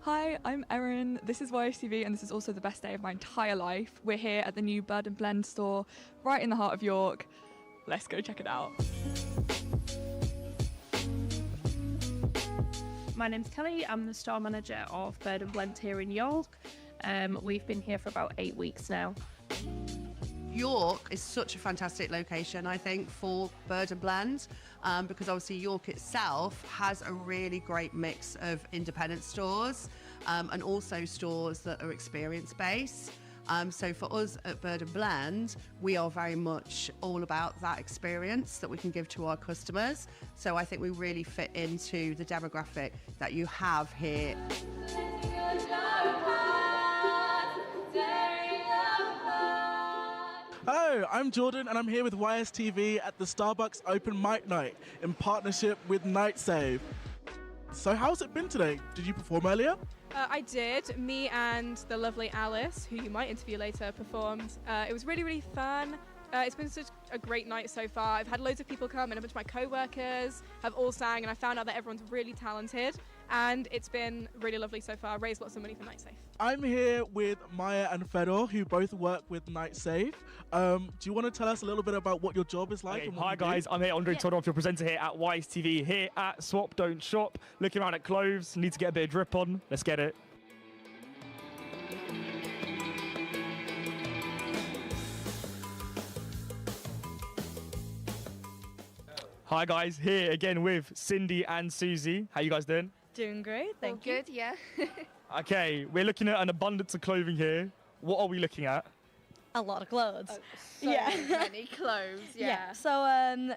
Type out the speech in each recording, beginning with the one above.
Hi, I'm Erin. This is YSTV, and this is also the best day of my entire life. We're here at the new Bird and Blend store, right in the heart of York. Let's go check it out. My name's Kelly. I'm the store manager of Bird and Blend here in York. We've been here for about 8 weeks now. York is such a fantastic location, I think, for Bird and Blend, because obviously York itself has a really great mix of independent stores and also stores that are experience-based. So for us at Bird and Blend, we are very much all about that experience that we can give to our customers. So I think we really fit into the demographic that you have here. Hello, I'm Jordan and I'm here with YSTV at the Starbucks Open Mic Night in partnership with NightSave. So how's it been today? Did you perform earlier? I did. Me and the lovely Alice, who you might interview later, performed. It was really, really fun. It's been such a great night so far. I've had loads of people come and a bunch of my co-workers have all sang, and I found out that everyone's really talented, and it's been really lovely so far. Raised lots of money for NightSafe. I'm here with Maya and Fedor, who both work with NightSafe. Do you want to tell us a little bit about what your job is like? Okay, hi guys, I'm here, Andre Todorov, your presenter here at YSTV, here at Swap Don't Shop. Looking around at clothes, need to get a bit of drip on. Let's get it. Hi guys, here again with Cindy and Susie. How you guys doing? Doing great, thank you. Good, yeah. Okay, we're looking at an abundance of clothing here. What are we looking at? A lot of clothes. So many clothes, yeah. So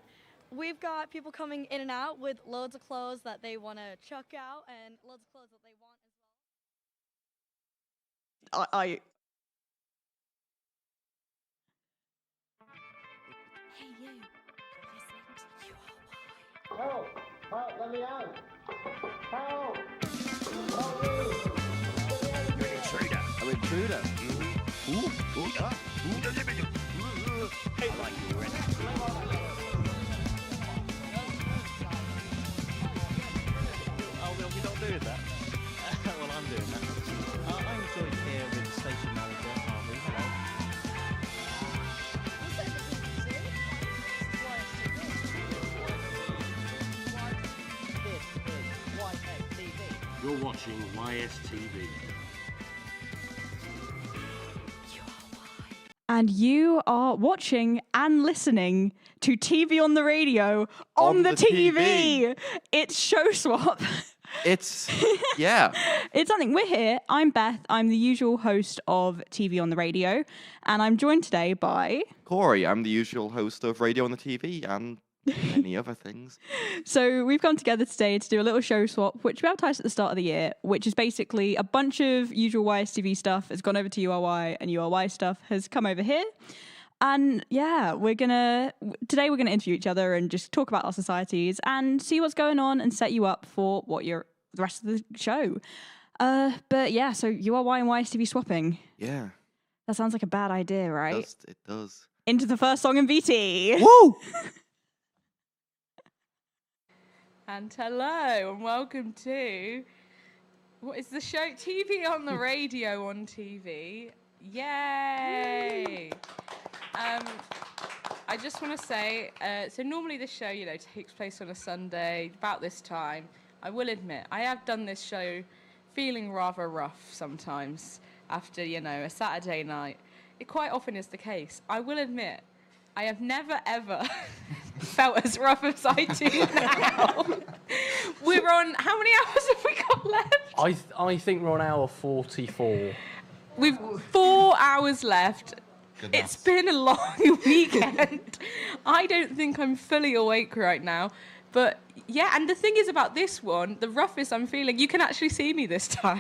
we've got people coming in and out with loads of clothes that they want to chuck out and loads of clothes that they want as well. I Hey you, you're listening to URY. Help! Help! Let me out! Help! Help me! You're an intruder. An intruder? Ooh. I like you, Ren. Oh, well, we don't do that. Well, I'm doing that. I'm joined here with the station manager, Harvey. Hello. This is YSTV. You're watching YSTV. And you are watching and listening to TV on the radio on the TV. It's Show Swap. It's, yeah. It's something. We're here. I'm Beth. I'm the usual host of TV on the radio. And I'm joined today by... Corey, I'm the usual host of Radio on the TV and many other things. So we've come together today to do a little show swap, which we advertised at the start of the year, which is basically a bunch of usual YSTV stuff has gone over to URY, and URY stuff has come over here. And yeah, today we're gonna interview each other and just talk about our societies and see what's going on and set you up for the rest of the show. But yeah, so URY and YSTV swapping. Yeah. That sounds like a bad idea, right? It does. Into the first song in VT. Woo! And hello, and welcome to, what is the show? TV on the radio on TV. Yay! I just want to say, so normally this show, takes place on a Sunday, about this time. I will admit, I have done this show feeling rather rough sometimes after, a Saturday night. It quite often is the case. I will admit, I have never, ever felt as rough as I do now. We're on, how many hours have we got left? I think we're on hour 44. We've 4 hours left. It's been a long weekend. I don't think I'm fully awake right now. But yeah, and the thing is about this one, the roughest I'm feeling, you can actually see me this time.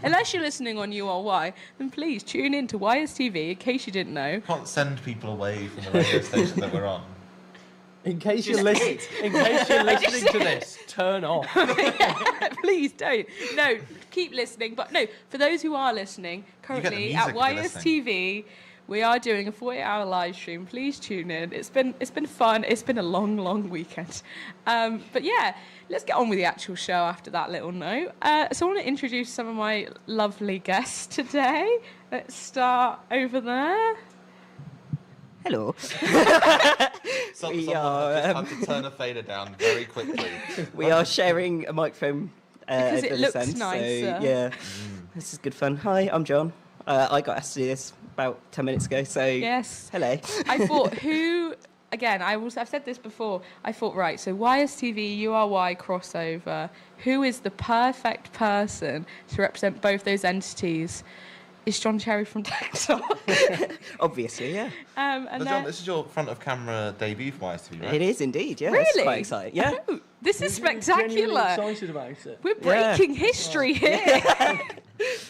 Unless you're listening on URY, then please tune in to YSTV in case you didn't know. Can't send people away from the radio station that we're on. In case you're listening to this, turn off. Yeah, please don't. No, keep listening. But no, for those who are listening, currently at YSTV, we are doing a 48-hour live stream. Please tune in. It's been fun. It's been a long, long weekend. But yeah, let's get on with the actual show after that little note. So I want to introduce some of my lovely guests today. Let's start over there. Hello. Someone just had to turn a fader down very quickly. We are sharing a microphone Because over it this looks end, nicer. so yeah, this is good fun. Hi, I'm John. I got asked to do this about 10 minutes ago, so Yes. hello. I thought again, I've said this before. I thought, right, so YSTV, URY crossover, who is the perfect person to represent both those entities? Is John Cherry from TikTok. Obviously, yeah. And But John, this is your front of camera debut for YSTV, right? It is indeed, yeah. Really? It's quite exciting. Yeah. Oh, this is Genuinely spectacular. excited about it. We're breaking history here.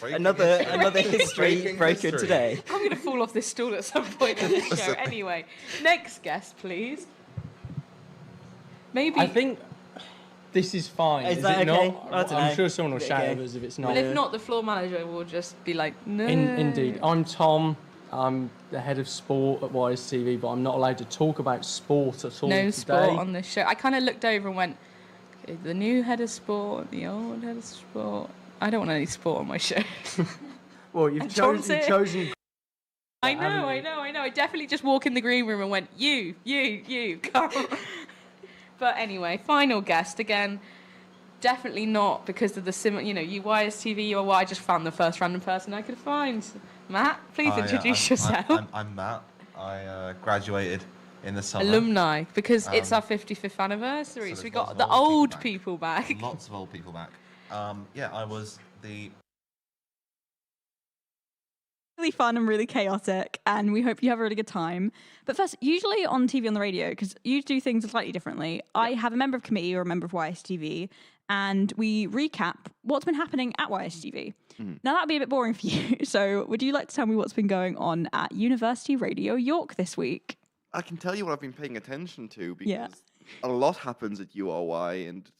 Another history Breaking broken history. today. I'm going to fall off this stool at some point in this show. Anyway, next guest, please. Maybe. I think this is fine. Is Is that it okay? not? I don't know. I'm sure someone will Is it shout okay? at us if it's not. Well, if not, the floor manager will just be like, no. Indeed. I'm Tom. I'm the head of sport at YSTV, but I'm not allowed to talk about sport at all No today. sport on this show. I kind of looked over and went, okay, the new head of sport, the old head of sport. I don't want any sport on my show. Well, you've And John's here. chosen. I haven't know. you? I definitely just walk in the green room and went, you, come. But anyway, final guest again. Definitely not because of the YSTV, URY. I just found the first random person I could find. Matt, please introduce yourself. I'm Matt. I graduated in the summer. Alumni, because it's our 55th anniversary, so we got the old people back. Lots of old people back. Yeah, I was the... Really fun and really chaotic, and we hope you have a really good time. But first, usually on TV, on the radio, because you do things slightly differently, I have a member of committee or a member of YSTV, and we recap what's been happening at YSTV. Now, that'd be a bit boring for you, so would you like to tell me what's been going on at University Radio York this week? I can tell you what I've been paying attention to because Yeah. a lot happens at URY, and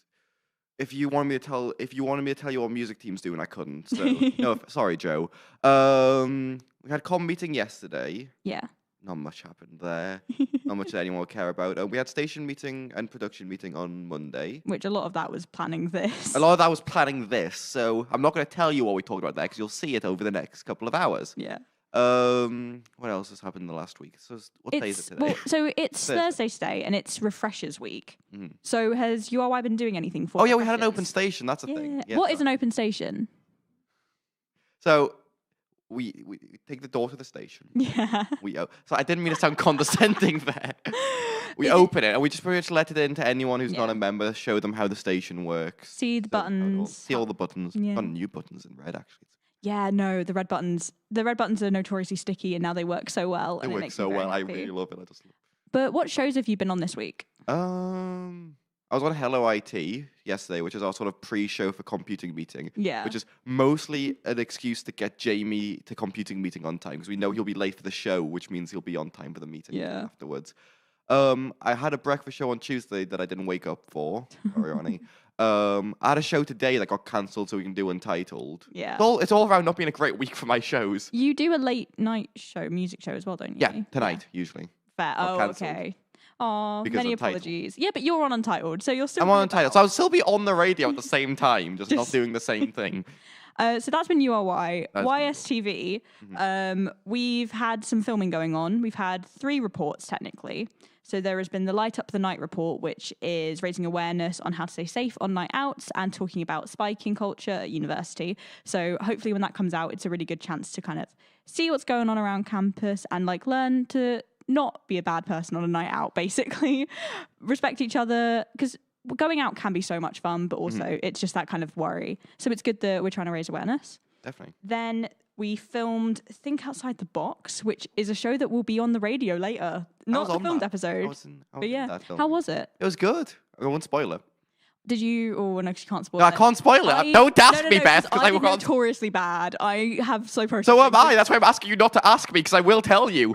if you wanted me to tell you what music team's doing, I couldn't. So no, sorry, Joe. We had comm meeting yesterday. Yeah. Not much happened there. Not much that anyone will care about. We had station meeting and production meeting on Monday. Which a lot of that was planning this. A lot of that was planning this, so I'm not going to tell you what we talked about there because you'll see it over the next couple of hours. Yeah. What else has happened in the last week? So what day is it today? Well, so it's Thursday. Thursday today, and it's Refreshers Week. Mhm. So has URY been doing anything for Oh yeah, we had an open Refreshers? station. That's a thing. Yeah, What is an open station? So we take the door to the station. Yeah. So I didn't mean to sound condescending there. We open it and we just pretty much let it in to anyone who's not a member, show them how the station works. See the buttons. See all the buttons. Yeah. Got new buttons in red actually. Yeah, no, the red buttons. The red buttons are notoriously sticky, and now they work so well. It and works makes so me very well. I happy. really love it. But what shows have you been on this week? I was on Hello IT yesterday, which is our sort of pre-show for computing meeting. Yeah. Which is mostly an excuse to get Jamie to computing meeting on time because we know he'll be late for the show, which means he'll be on time for the meeting afterwards. I had a breakfast show on Tuesday that I didn't wake up for. Sorry, Ronnie. I had a show today that got cancelled so we can do Untitled. Yeah. It's all around not being a great week for my shows. You do a late night show, music show as well, don't you? Yeah, tonight, usually. Fair. Got Oh, cancelled. okay. Oh, Because many Untitled. apologies. Yeah, but you're on Untitled, so you're still. I'm on Untitled, so I'll still be on the radio at the same time, just not doing the same thing. So that's been URY. That's been YSTV, we've had some filming going on. We've had 3 reports, technically. So there has been the Light Up the Night report, which is raising awareness on how to stay safe on night outs and talking about spiking culture at university. So hopefully when that comes out, it's a really good chance to kind of see what's going on around campus and like learn to not be a bad person on a night out, basically. Respect each other, because going out can be so much fun, but also it's just that kind of worry. So it's good that we're trying to raise awareness. Definitely. Then we filmed Think Outside the Box, which is a show that will be on the radio later. Not was the on filmed that. episode. I was in But yeah, that film. how was it? It was good. I won't spoil it. Did you? Oh, no, 'cause you can't spoil No, it. I can't spoil it. Don't ask me, Beth, 'cause I I'm can't. notoriously bad. I have slow processing. So am I. That's why I'm asking you not to ask me, because I will tell you.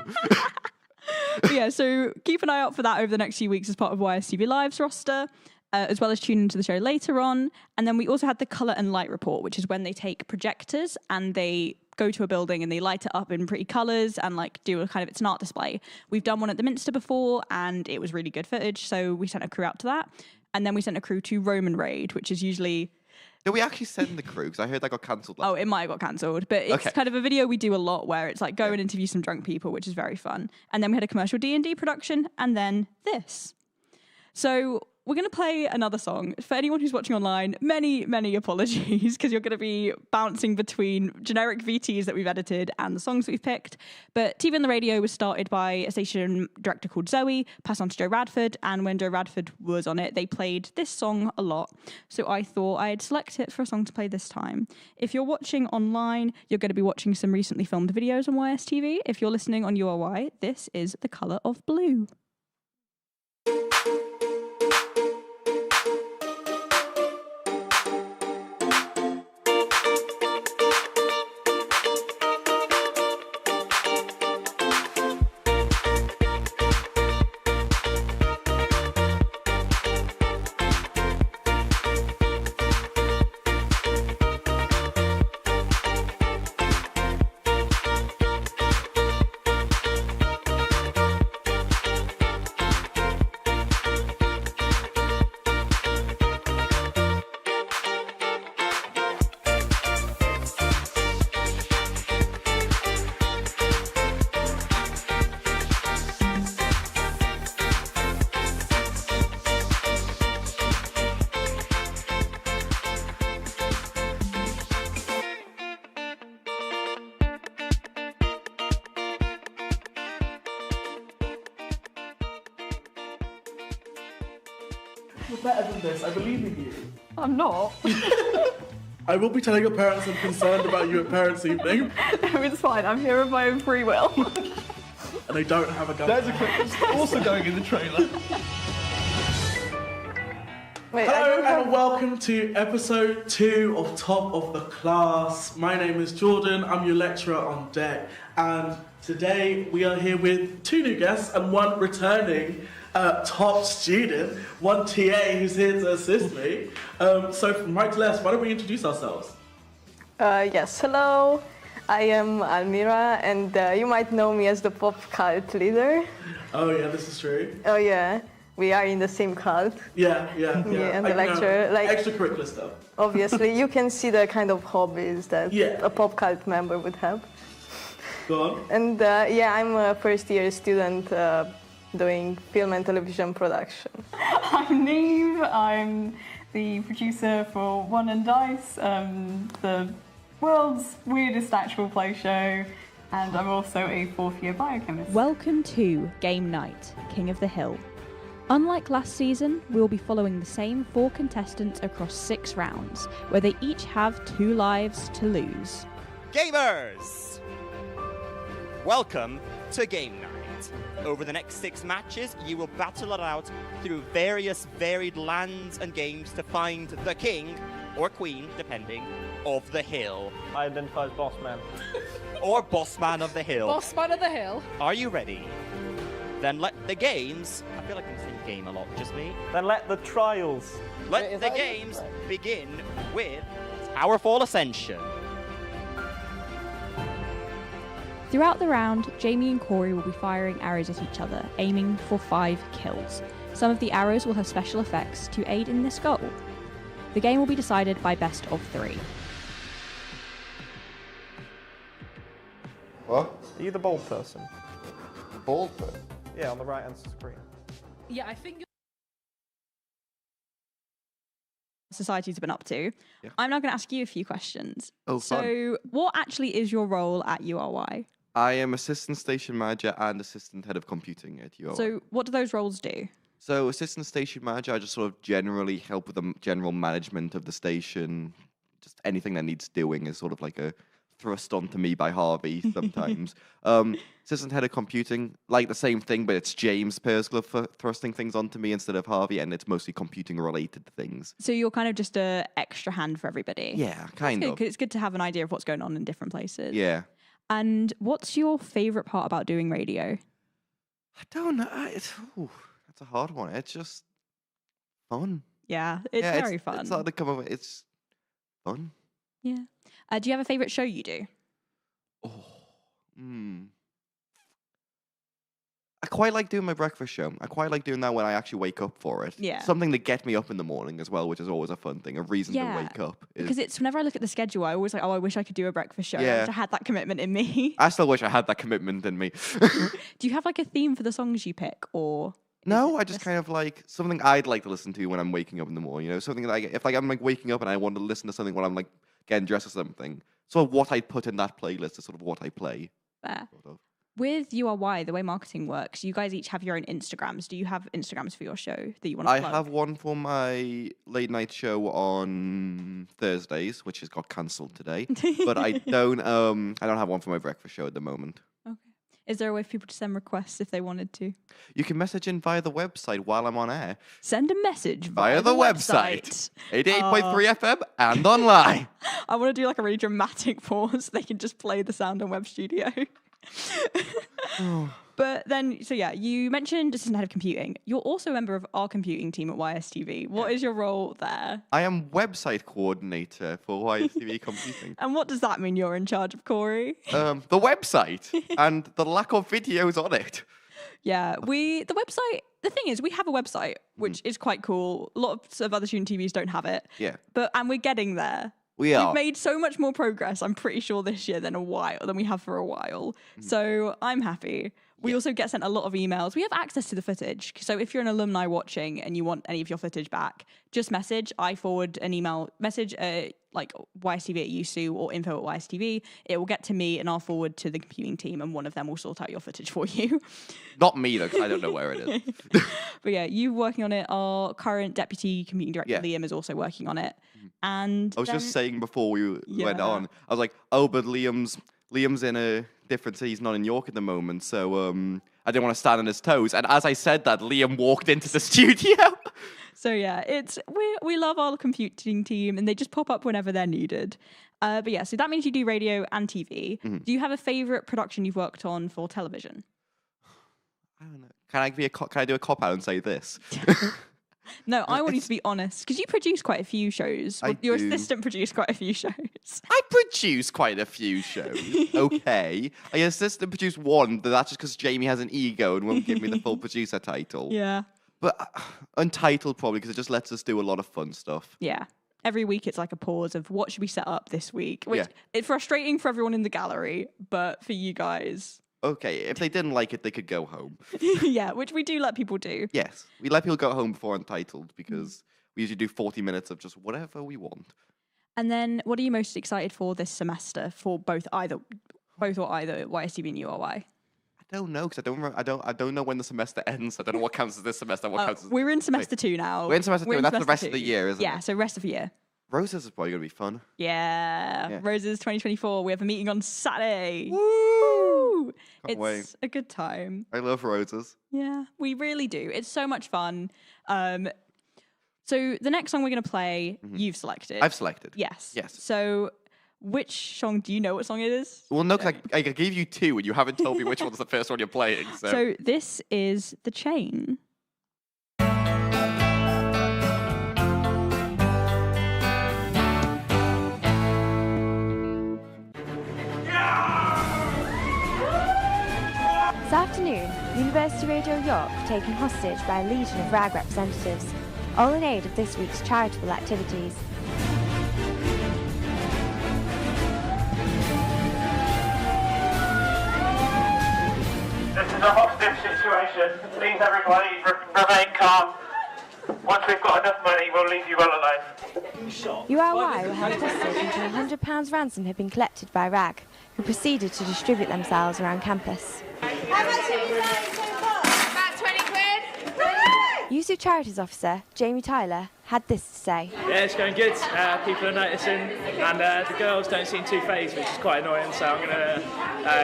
But yeah, so keep an eye out for that over the next few weeks as part of YSTV Live's roster, as well as tune into the show later on. And then we also had the Colour and Light report, which is when they take projectors and they go to a building and they light it up in pretty colours and like do a kind of, it's an art display. We've done one at the Minster before and it was really good footage, so we sent a crew out to that. And then we sent a crew to Roman Raid, which is usually... Did we actually send the crew? Because I heard that got cancelled. Oh, it might have got cancelled. But it's Okay. kind of a video we do a lot where it's like go and interview some drunk people, which is very fun. And then we had a commercial D&D production and then this. So we're going to play another song. For anyone who's watching online, many, many apologies because you're going to be bouncing between generic VTs that we've edited and the songs that we've picked. But TV on the Radio was started by a station director called Zoe, passed on to Joe Radford. And when Joe Radford was on it, they played this song a lot. So I thought I'd select it for a song to play this time. If you're watching online, you're going to be watching some recently filmed videos on YSTV. If you're listening on URY, this is The Colour of Blue. You're better than this. I believe in you. I'm not. I will be telling your parents I'm concerned about you at parents' evening. No, it's fine. I'm here of my own free will. And I don't have a gun. There's a clip that's also going in the trailer. Wait, Hello and welcome to episode 2 of Top of the Class. My name is Jordan, I'm your lecturer on deck, and today we are here with 2 new guests and 1 returning top student, 1 TA who's here to assist me. So from right to left, why don't we introduce ourselves? Yes, hello. I am Almira, and you might know me as the pop cult leader. Oh yeah, this is true. Oh yeah, we are in the same cult. Yeah. And the lecture, like extracurricular stuff. Obviously, you can see the kind of hobbies that a pop cult member would have. Go on. And yeah, I'm a first-year student doing film and television production. I'm Neve. I'm the producer for One and Dice, the world's weirdest actual play show, and I'm also a 4th-year biochemist. Welcome to Game Night, King of the Hill. Unlike last season, we'll be following the same 4 contestants across 6 rounds, where they each have 2 lives to lose. Gamers! Welcome to Game Night. Over the next 6 matches, you will battle it out through various varied lands and games to find the king, or queen, depending, of the hill. I identify as boss man. Or boss man of the hill. Boss man of the hill. Are you ready? Then let the games... I feel like I'm saying game a lot, just me. Then let the trials. Let the games begin with Towerfall Ascension. Throughout the round, Jamie and Corey will be firing arrows at each other, aiming for 5 kills. Some of the arrows will have special effects to aid in this goal. The game will be decided by best of 3. What? Are you the bald person? Bald person? Yeah, on the right-hand screen. Yeah, I think Society's been up to. Yeah. I'm now going to ask you a few questions. Oh, fun. So, what actually is your role at URY? I am assistant station manager and assistant head of computing at URY. So, what do those roles do? So, assistant station manager, I just sort of generally help with the general management of the station. Just anything that needs doing is sort of like a thrust onto me by Harvey sometimes. Assistant head of computing, like the same thing, but it's James Persgler for thrusting things onto me instead of Harvey, and it's mostly computing related things. So, you're kind of just a extra hand for everybody? Yeah, kind of. It's good to have an idea of what's going on in different places. Yeah. And what's your favourite part about doing radio? I don't know. That's a hard one. It's just fun. Yeah, it's very fun. It's hard to come up with. It's fun. Yeah. Do you have a favourite show you do? I quite like doing my breakfast show. I quite like doing that when I actually wake up for it. Yeah. Something to get me up in the morning as well, which is always a fun thing, a reason to wake up. Because it's whenever I look at the schedule, I always like, oh, I wish I could do a breakfast show. Yeah. I wish I had that commitment in me. I still wish I had that commitment in me. Do you have like a theme for the songs you pick, or? No, I just kind of like something I'd like to listen to when I'm waking up in the morning. You know, something like if like I'm like waking up and I want to listen to something when I'm like getting dressed or something. So what I put in that playlist is sort of what I play. Fair. Sort of. With URY, the way marketing works, you guys each have your own Instagrams. Do you have Instagrams for your show that you want to plug? I have one for my late night show on Thursdays, which has got cancelled today. But I don't have one for my breakfast show at the moment. Okay. Is there a way for people to send requests if they wanted to? You can message in via the website while I'm on air. Send a message via the website. 88.3 FM and online. I want to do like a really dramatic pause. They can just play the sound on Web Studio. But then, so yeah, you mentioned assistant head of computing. You're also a member of our computing team at YSTV. What is your role there? I am website coordinator for YSTV Computing. And what does that mean you're in charge of, Corey? The website and the lack of videos on it. Yeah, the thing is, we have a website, which is quite cool. Lots of other student TVs don't have it. Yeah. And we're getting there. We are. We've made so much more progress, I'm pretty sure, this year than we have for a while. So I'm happy. We also get sent a lot of emails. We have access to the footage. So if you're an alumni watching and you want any of your footage back, just message. I forward an email message like YSTV at USU or info at YSTV. It will get to me and I'll forward to the computing team and one of them will sort out your footage for you. Not me, though, because I don't know where it is. But yeah, you working on it. Our current deputy computing director, Liam, is also working on it. And I was just saying before we went on, I was like, oh, but Liam's in a different city. He's not in York at the moment, so I didn't want to stand on his toes. And as I said that, Liam walked into the studio. So yeah, we love our computing team, and they just pop up whenever they're needed. But yeah, so that means you do radio and TV. Mm-hmm. Do you have a favourite production you've worked on for television? I don't know. Can I do a cop out and say this? No, I want you to be honest, because you produce quite a few shows. Your assistant produced quite a few shows. I produce quite a few shows. Okay. I assistant produced one, but that's just because Jamie has an ego and won't give me the full producer title. Yeah. But untitled probably, because it just lets us do a lot of fun stuff. Yeah. Every week it's like a pause of what should we set up this week, which it's frustrating for everyone in the gallery, but for you guys... Okay, if they didn't like it, they could go home. Yeah, which we do let people do. Yes, we let people go home before Untitled because we usually do 40 minutes of just whatever we want. And then, what are you most excited for this semester for both or either YSTV and URY? I don't know because I don't know when the semester ends. I don't know what counts as this semester. What counts as... We're in semester 2 now. We're in semester 2. That's the rest of the year, isn't it? Yeah, so rest of the year. Roses is probably going to be fun. Yeah. Roses 2024. We have a meeting on Saturday. Woo! Can't It's wait. a good time. I love roses. Yeah, we really do. It's so much fun. So the next song we're going to play, you've selected. I've selected. Yes. Yes. So which song, do you know what song it is? Well, no, because I gave you two and you haven't told me which one's the first one you're playing. So this is The Chain. This afternoon, University Radio York were taken hostage by a legion of RAG representatives, all in aid of this week's charitable activities. This is a hostage situation. Please, everybody, remain calm. Once we've got enough money, we'll leave you well alone. URY were held hostage until £100 ransom had been collected by RAG, who proceeded to distribute themselves around campus. How much have you done so far? About 20 quid. USU Charities Officer Jamie Tyler had this to say. Yeah, it's going good. People are noticing, and the girls don't seem too phased, which is quite annoying, so I'm going to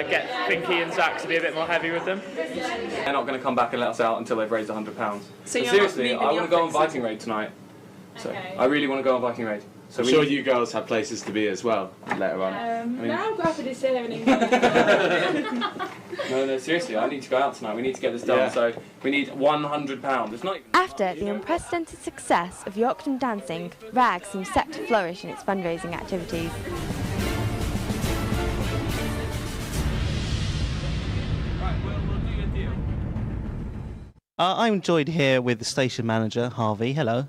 get Finky and Zach to be a bit more heavy with them. They're not going to come back and let us out until they've raised £100. So you're seriously, not I want to go on office? Viking Raid tonight. So I really want to go on Viking Raid. So I'm sure you girls have places to be as well later on. Now I'm happy to sit here in England. No, seriously, I need to go out tonight. We need to get this done. Yeah. So we need £100. It's not even... After the unprecedented success of Yorkton Dancing, RAG seems set to flourish in its fundraising activities. Right, we'll do a deal. I'm joined here with the station manager, Harvey. Hello.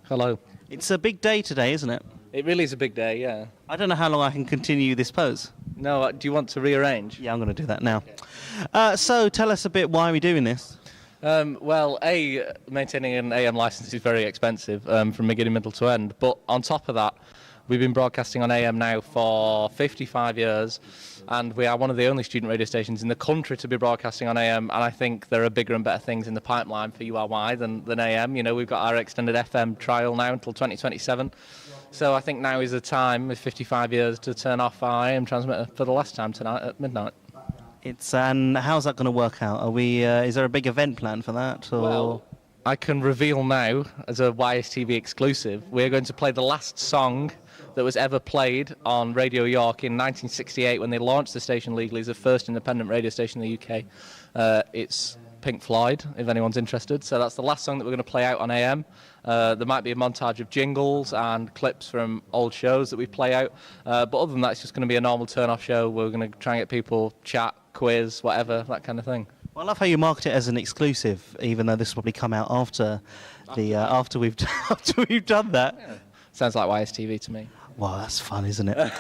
Hello. It's a big day today, isn't it? It really is a big day, yeah. I don't know how long I can continue this pose. No, do you want to rearrange? Yeah, I'm going to do that now. So tell us a bit, why are we doing this? Well, maintaining an AM license is very expensive from beginning, middle to end. But on top of that, we've been broadcasting on AM now for 55 years, and we are one of the only student radio stations in the country to be broadcasting on AM, and I think there are bigger and better things in the pipeline for URY than AM. You know, we've got our extended FM trial now until 2027. So I think now is the time, with 55 years, to turn off our AM transmitter for the last time tonight at midnight. And how's that going to work out? Are we? Is there a big event planned for that? Or? Well, I can reveal now, as a YSTV exclusive, we're going to play the last song that was ever played on Radio York in 1968 when they launched the station legally as the first independent radio station in the UK. It's Pink Floyd, if anyone's interested. So that's the last song that we're going to play out on AM. There might be a montage of jingles and clips from old shows that we play out. But other than that, it's just going to be a normal turn-off show. We're going to try and get people chat, quiz, whatever, that kind of thing. Well, I love how you market it as an exclusive, even though this will probably come out after we've done that. Yeah. Sounds like YSTV to me. Well, that's fun, isn't it?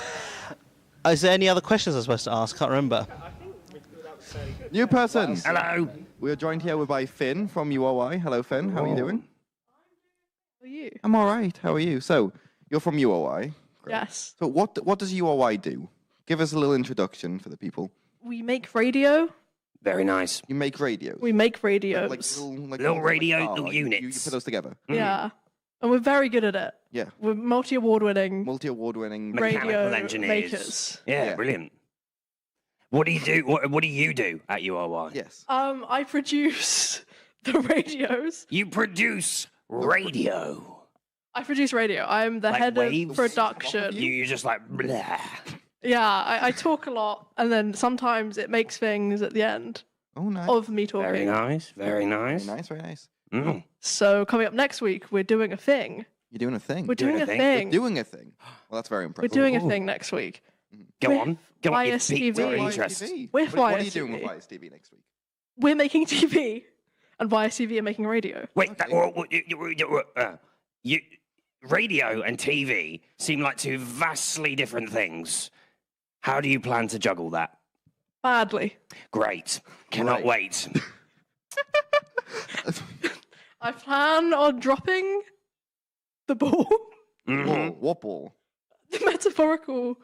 Is there any other questions I'm supposed to ask? Can't remember. New person. Hello. We are joined here by Finn from URY. Hello, Finn. How are you doing? How are you? I'm all right. How are you? So, you're from URY. Great. Yes. So, what does URY do? Give us a little introduction for the people. We make radio. Very nice. You make radios. We make radios. Little radio, little units. You put those together. Yeah. And we're very good at it. Yeah. We're multi-award-winning mechanical engineers. Makers. Yeah, brilliant. What do you do? What do you do at URY? Yes. I produce the radios. You produce radio. I produce radio. I'm the head of production. You just like blah. Yeah, I talk a lot, and then sometimes it makes things at the end. Oh, nice. Of me talking. Very nice. Very nice. Very nice. Very nice. Mm. So coming up next week, we're doing a thing. You're doing a thing. We're doing a thing. You're doing a thing. Well, that's very impressive. We're doing a thing next week. Go on. YSTV. With YSTV. What are you doing with YSTV next week? We're making TV, and YSTV are making radio. Wait, radio and TV seem like two vastly different things. How do you plan to juggle that? Badly. Great. Cannot wait. I plan on dropping the ball. Mm-hmm. What ball? The metaphorical.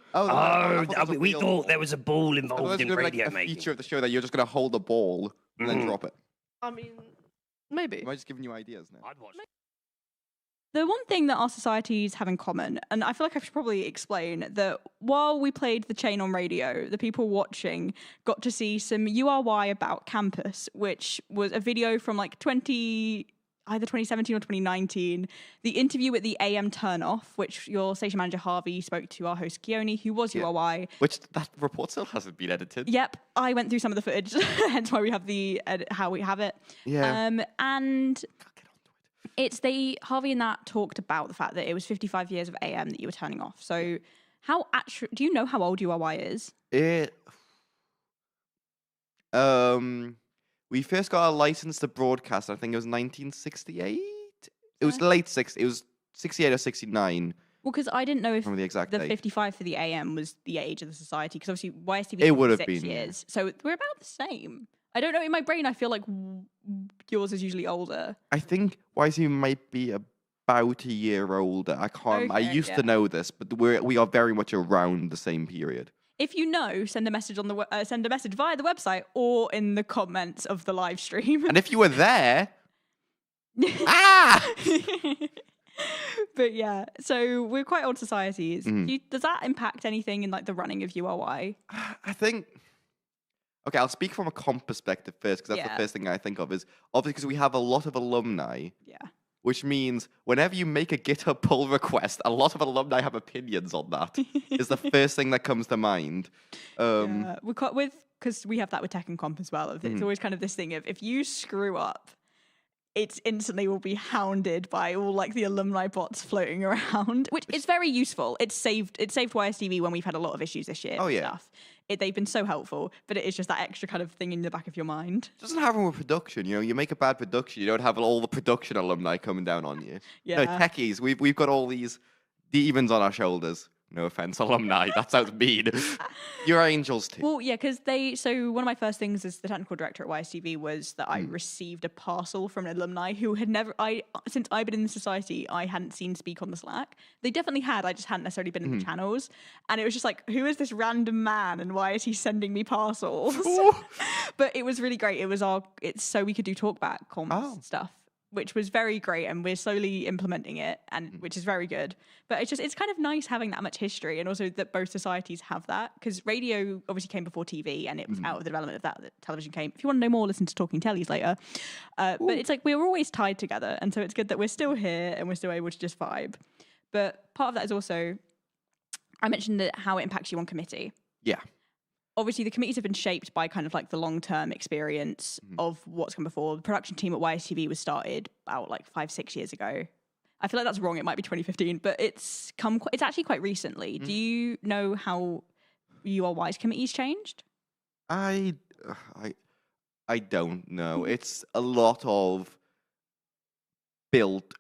We thought there was a ball involved in radio like a making. feature of the show that you're just going to hold the ball and then drop it. I mean, maybe. Am I just giving you ideas now? I'd watch. The one thing that our societies have in common, and I feel like I should probably explain, that while we played The Chain on radio, the people watching got to see some URY About Campus, which was a video from like either 2017 or 2019, the interview with the AM turnoff, which your station manager Harvey spoke to our host Keone, who was URY. Which that report still hasn't been edited. Yep, I went through some of the footage, hence why we have the how we have it. Yeah. And Harvey and that talked about the fact that it was 55 years of AM that you were turning off. So do you know how old URY is? We first got our license to broadcast, I think it was 1968? It was late 60s. It was 68 or 69. Well, because I didn't know if the exact date. 55 for the AM was the age of the society, because obviously YSTV it would have 6 been years. So we're about the same. I don't know, in my brain I feel like yours is usually older. I think YSTV might be about a year older. I can't. I used to know this, but we are very much around the same period. If you know, send a message on send a message via the website or in the comments of the live stream. And if you were there, But yeah, so we're quite old societies. Mhm. Does that impact anything in like the running of URY? I think. Okay, I'll speak from a comp perspective first, because that's the first thing I think of. Is obviously because we have a lot of alumni. Yeah. Which means whenever you make a GitHub pull request, a lot of alumni have opinions on that. Is the first thing that comes to mind. Because we have that with Tech and Comp as well. It's always kind of this thing of if you screw up, it's instantly will be hounded by all like the alumni bots floating around, which is very useful. It's saved YSTV when we've had a lot of issues this year. Oh, yeah. Stuff. They've been so helpful, but it is just that extra kind of thing in the back of your mind. It doesn't happen with production. You know, you make a bad production, you don't have all the production alumni coming down on you. Yeah. No, techies, we've got all these demons on our shoulders. No offense, alumni. That sounds mean. You're angels too. Well, yeah, because so one of my first things as the technical director at YSTV was that I received a parcel from an alumni who had since I've been in the society, I hadn't seen speak on the Slack. They definitely had, I just hadn't necessarily been in the channels. And it was just like, who is this random man and why is he sending me parcels? But it was really great. It's so we could do talkback comms stuff, which was very great, and we're slowly implementing it, and which is very good. But it's kind of nice having that much history, and also that both societies have that, because radio obviously came before TV, and it was out of the development of that television came. If you want to know more, listen to Talking Tellies later. But it's like we were always tied together, and so it's good that we're still here and we're still able to just vibe. But part of that is also, I mentioned that how it impacts you on committee. Yeah. Obviously, the committees have been shaped by kind of like the long-term experience of what's come before. The production team at YSTV was started about like 5-6 years ago. I feel like that's wrong. It might be 2015, but it's actually quite recently. Do you know how URY's committees changed? I don't know. It's a lot of built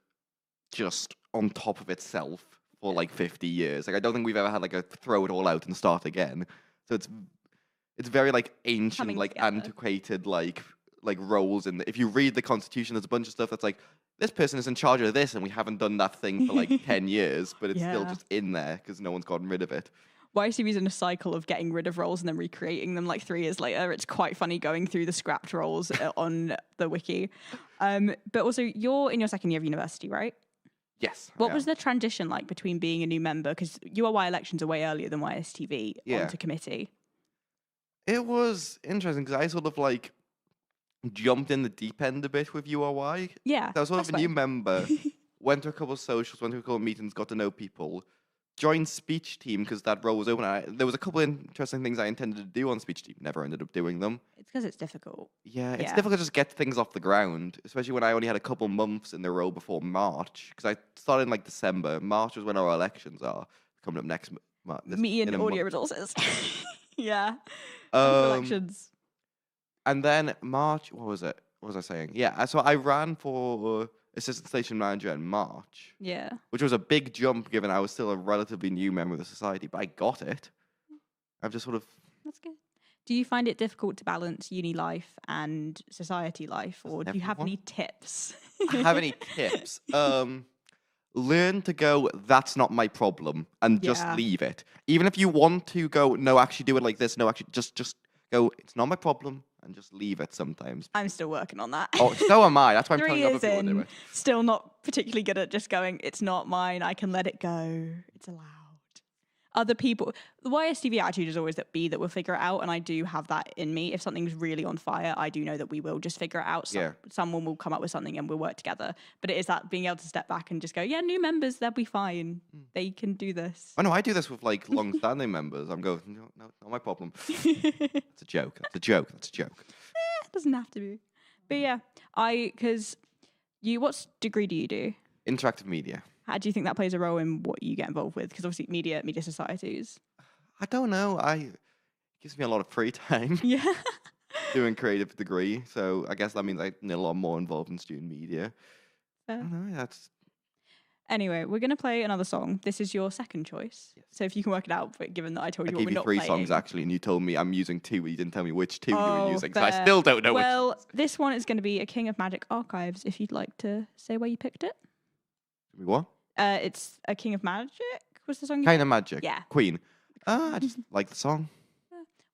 just on top of itself for like 50 years. Like I don't think we've ever had like a throw it all out and start again. So it's very like ancient, like antiquated, like roles. And if you read the Constitution, there's a bunch of stuff that's like, this person is in charge of this, and we haven't done that thing for like 10 years, but it's still just in there because no one's gotten rid of it. YSTV's in a cycle of getting rid of roles and then recreating them like 3 years later. It's quite funny going through the scrapped roles on the wiki. But also, you're in your second year of university, right? Yes. What was the transition like between being a new member? Because URY elections are way earlier than YSTV onto committee. It was interesting because I sort of like jumped in the deep end a bit with URY. Yeah. So I was sort of a new member, went to a couple of socials, went to a couple of meetings, got to know people, joined speech team because that role was open. There was a couple of interesting things I intended to do on speech team, never ended up doing them. It's because it's difficult. Yeah, it's difficult to just get things off the ground, especially when I only had a couple months in the role before March, because I started in like December. March was when our elections are coming up next month. Me and audio resources. Yeah. Elections. And then March, what was it? What was I saying? Yeah, so I ran for assistant station manager in March. Yeah. Which was a big jump given I was still a relatively new member of the society, but I got it. I've just sort of... That's good. Do you find it difficult to balance uni life and society life, or do you have any tips? Have any tips? Learn to go, that's not my problem, and just leave it. Even if you want to go, no, actually do it like this, no, actually just go, it's not my problem, and just leave it sometimes. I'm still working on that. Oh, so am I. That's why I'm 3 telling years other people to do in, it. still not particularly good at just going, it's not mine, I can let it go, it's allowed. Other people, the YSTV attitude is always that we'll figure it out, and I do have that in me. If something's really on fire, I do know that we will just figure it out. Someone will come up with something and we'll work together. But it is that being able to step back and just go, yeah, new members, they'll be fine. They can do this. I know, I do this with like long-standing members. I'm going, no, not my problem. It's a joke. That's a joke. That's a joke. It doesn't have to be. But yeah, what degree do you do? Interactive media. How do you think that plays a role in what you get involved with? Because obviously media societies. I don't know. It gives me a lot of free time. Yeah. Doing creative degree. So I guess that means I need a lot more involved in student media. Fair. I don't know, that's... Anyway, we're going to play another song. This is your second choice. Yes. So if you can work it out, but given that I told you what we're not playing. I gave you 3 songs actually, and you told me I'm using 2, but you didn't tell me which 2 you were using. So I still don't know which. Well, this one is going to be A King of Magic Archives, if you'd like to say where you picked it. What? It's A King of Magic. Was the song? Kind of Magic. Yeah. Queen. I just like the song.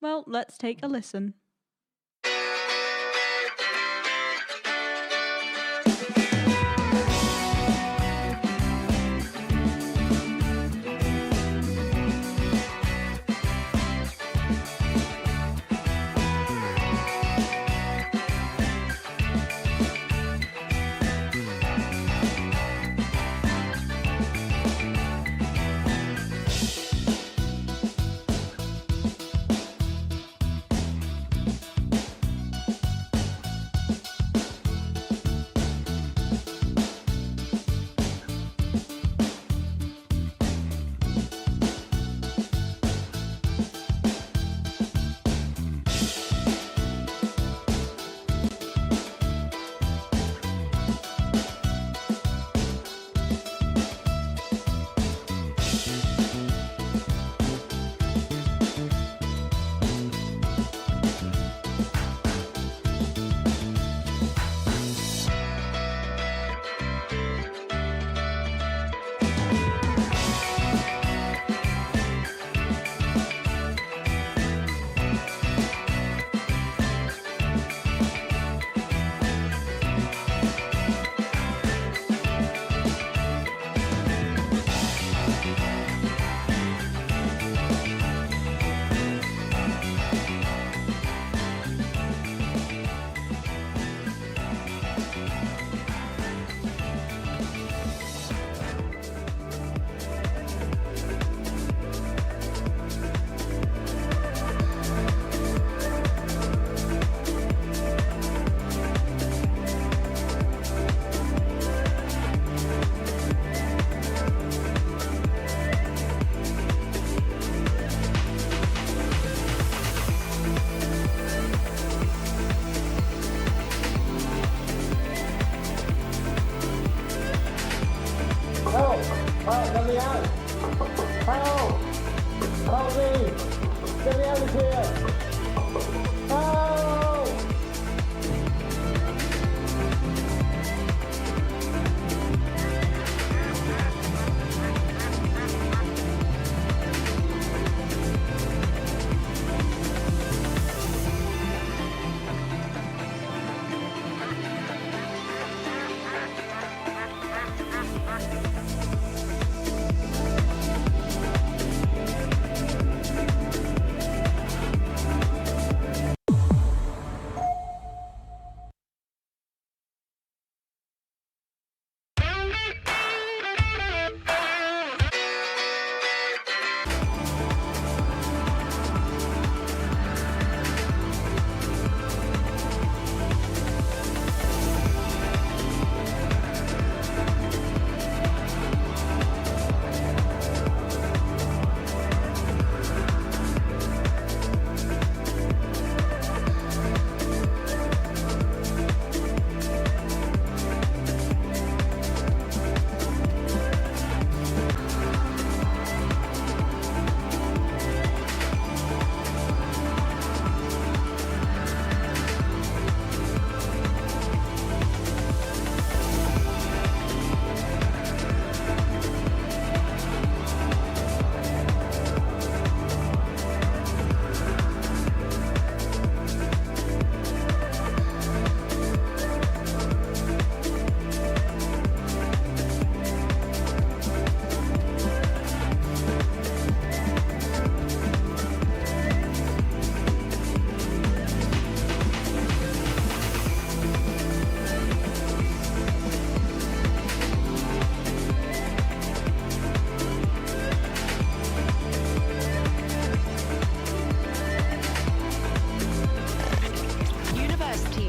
Well, let's take a listen. Help! Help me! Get me out of here! Help!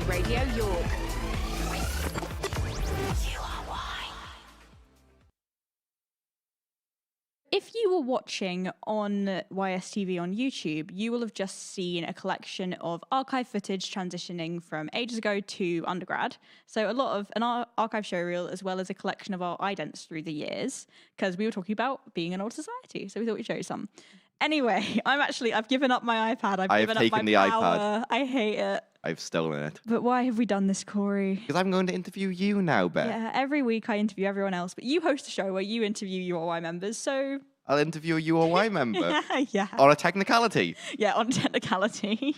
Radio York. If you were watching on YSTV on YouTube, you will have just seen a collection of archive footage transitioning from ages ago to undergrad. So a lot of an archive showreel, as well as a collection of our idents through the years, because we were talking about being an old society. So we thought we'd show you some. Anyway, I've given up my iPad. I've given up my power. I hate it. I've stolen it. But why have we done this, Corey? Because I'm going to interview you now, Beth. Yeah, every week I interview everyone else, but you host a show where you interview UOY members, so... I'll interview a UOY member. Yeah. On a technicality. Yeah, on technicality.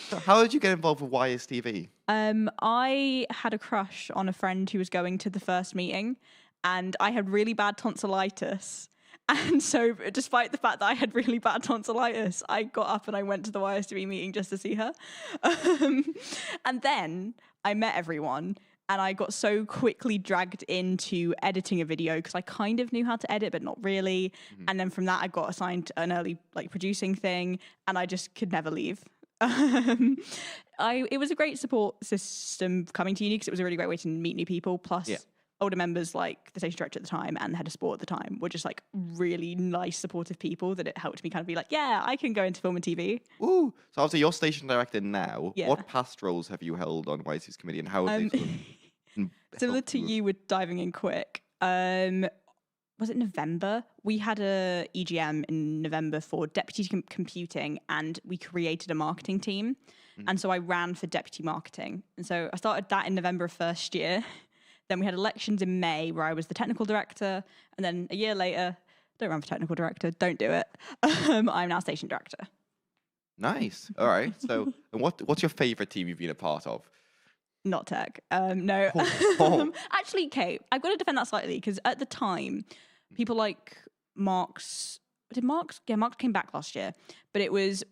So how did you get involved with YSTV? I had a crush on a friend who was going to the first meeting, and I had really bad tonsillitis. And so, despite the fact that I had really bad tonsillitis, I got up and I went to the YSTV meeting just to see her. And then I met everyone, and I got so quickly dragged into editing a video because I kind of knew how to edit, but not really. Mm-hmm. And then from that, I got assigned an early producing thing, and I just could never leave. It was a great support system coming to uni because it was a really great way to meet new people. Plus, older members like the station director at the time and the head of sport at the time were just like really nice, supportive people that it helped me kind of be like, yeah, I can go into film and TV. Ooh. So obviously you're station director now. Yeah. What past roles have you held on YSTV's committee and how have they similar to you with diving in quick. Was it November? We had a EGM in November for deputy computing, and we created a marketing team. Mm-hmm. And so I ran for deputy marketing. And so I started that in November of first year. Then we had elections in May where I was the technical director. And then a year later, don't run for technical director, don't do it. I'm now station director. Nice. All right. So and what's your favourite team you've been a part of? Not tech. No. Actually, Kate, I've got to defend that slightly because at the time, people like Mark's... Mark's came back last year, but it was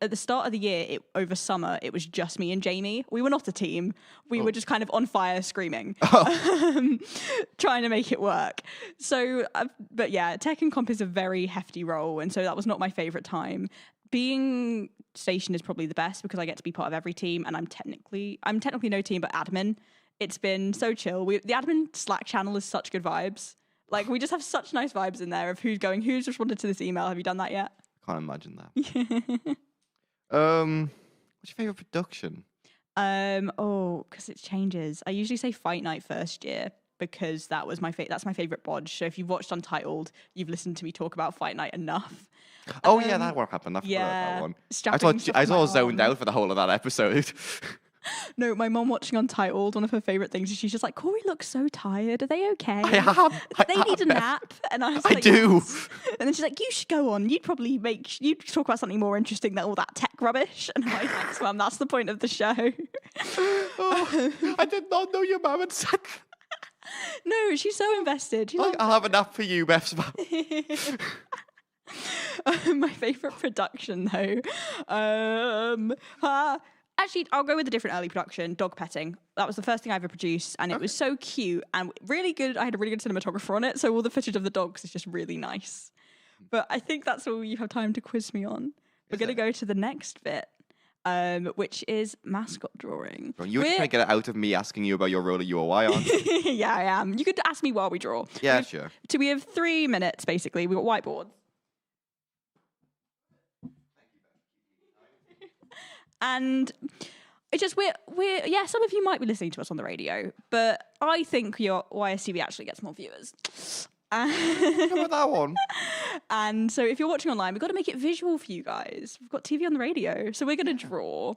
at the start of the year over summer it was just me and Jamie. We were not a team. We were just kind of on fire screaming, trying to make it work. So, but yeah, tech and comp is a very hefty role, and so that was not my favorite time. Being station is probably the best because I get to be part of every team, and I'm technically no team, but admin. It's been so chill. The admin Slack channel is such good vibes. Like, we just have such nice vibes in there of who's responded to this email. Have you done that yet? Can't imagine that. What's your favourite production? Because it changes. I usually say Fight Night first year because that's my favorite bodge. So if you've watched Untitled, you've listened to me talk about Fight Night enough. Oh yeah, that one happened. I forgot about that one. I thought I zoned out for the whole of that episode. No, my mom watching Untitled, one of her favourite things is she's just like, Corey looks so tired. Are they okay? I am. They need a nap. And I was I like, do. "Yes." And then she's like, you should go on. You'd talk about something more interesting than all that tech rubbish. And I'm like, thanks, Mum. That's the point of the show. I did not know your mum had said. No, she's so invested. She's like, I'll have a nap for you, Beth's mum. My favourite production, though. Actually, I'll go with a different early production, dog petting. That was the first thing I ever produced, and it was so cute and really good. I had a really good cinematographer on it, so all the footage of the dogs is just really nice. But I think that's all you have time to quiz me on. We're going to go to the next bit, which is mascot drawing. You're just trying to get it out of me asking you about your role at UOI, aren't you? Yeah, I am. You could ask me while we draw. Yeah, sure. So we have 3 minutes, basically. We've got whiteboards. And it's just we're some of you might be listening to us on the radio, but I think your YSTV actually gets more viewers. How about that one? And so if you're watching online, we've got to make it visual for you guys. We've got TV on the radio, so we're going to draw.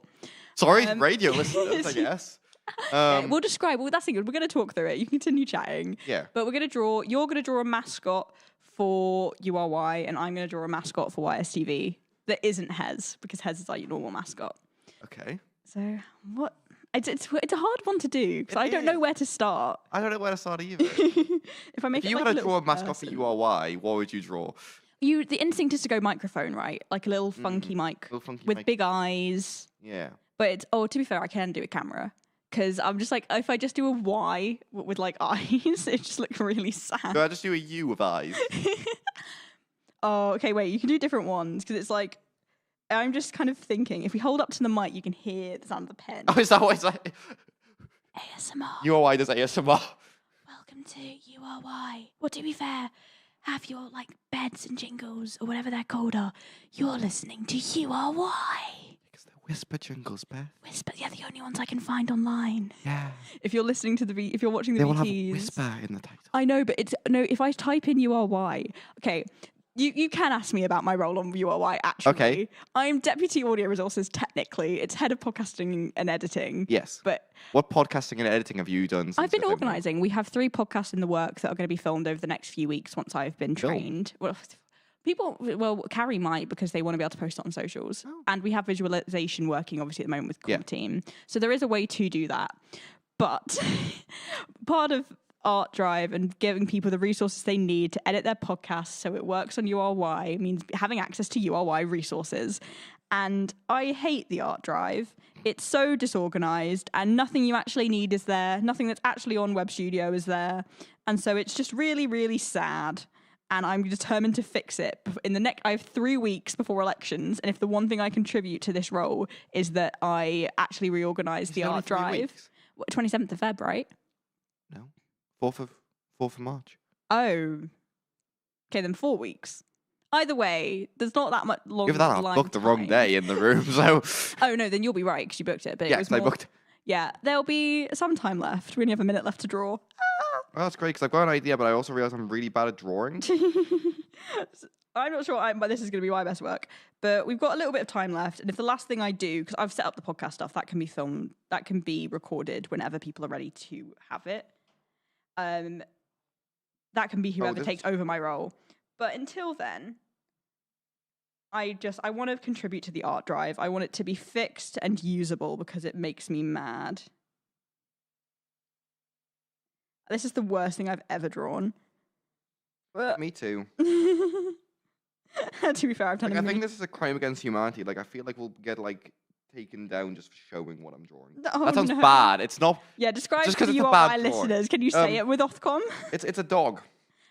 Sorry, radio listeners, I guess. We'll describe. Well, that's the good. We're going to talk through it. You can continue chatting. Yeah. But we're going to draw. You're going to draw a mascot for URY, and I'm going to draw a mascot for YSTV that isn't Hez, because Hez is like your normal mascot. Okay. So what? It's a hard one to do because I don't know where to start. I don't know where to start either. If I make if it you like were a to draw a little mascot for person. URY, what would you draw? The instinct is to go microphone, right? Like a little funky mic with big eyes. Yeah. But to be fair, I can do a camera because I'm just like, if I just do a Y with like eyes, it just looks really sad. Do I just do a U with eyes? Oh, okay, wait, you can do different ones because it's like, I'm just kind of thinking, if we hold up to the mic, you can hear the sound of the pen. Oh, is that what it's like? ASMR. URY does ASMR. Welcome to URY. Well, to be fair, have your like beds and jingles or whatever they're called are. You're listening to URY. Because they're whisper jingles, Beth. Whisper, yeah, the only ones I can find online. Yeah. If you're listening to if you're watching the They will have VTs, whisper in the title. I know, but if I type in URY, okay. You can ask me about my role on URY, actually. Okay. I'm Deputy Audio Resources, technically. It's Head of Podcasting and Editing. Yes. But what podcasting and editing have you done? I've been organising. We have 3 podcasts in the works that are going to be filmed over the next few weeks once I've been trained. Well, Carrie might because they want to be able to post it on socials. And we have visualization working, obviously, at the moment with Comp Team. So there is a way to do that. But part of Art Drive and giving people the resources they need to edit their podcasts so it works on URY means having access to URY resources. And I hate the Art Drive. It's so disorganized and nothing you actually need is there. Nothing that's actually on Web Studio is there. And so it's just really, really sad. And I'm determined to fix it. I have 3 weeks before elections. And if the one thing I contribute to this role is that I actually reorganize the Art Drive. 27th of Feb, right? 4th of March. Oh. Okay, then 4 weeks. Either way, there's not that much long. Give that I booked the wrong day in the room, so. Oh no, then you'll be right because you booked it. But yes, I booked. Yeah, there'll be some time left. We only have a minute left to draw. Well, that's great because I've got an idea, but I also realize I'm really bad at drawing. I'm not sure but this is going to be my best work. But we've got a little bit of time left, and if the last thing I do, because I've set up the podcast stuff, that can be filmed, that can be recorded whenever people are ready to have it. That can be whoever takes over my role. But until then, I want to contribute to the Art Drive. I want it to be fixed and usable because it makes me mad. This is the worst thing I've ever drawn. Me too. To be fair, I've done I think this is a crime against humanity. Like, I feel like we'll get, taken down just for showing what I'm drawing. Oh, that sounds bad. It's not. Yeah, describe just to it's you a or bad my drawing. listeners. Can you say it with Ofcom? It's a dog.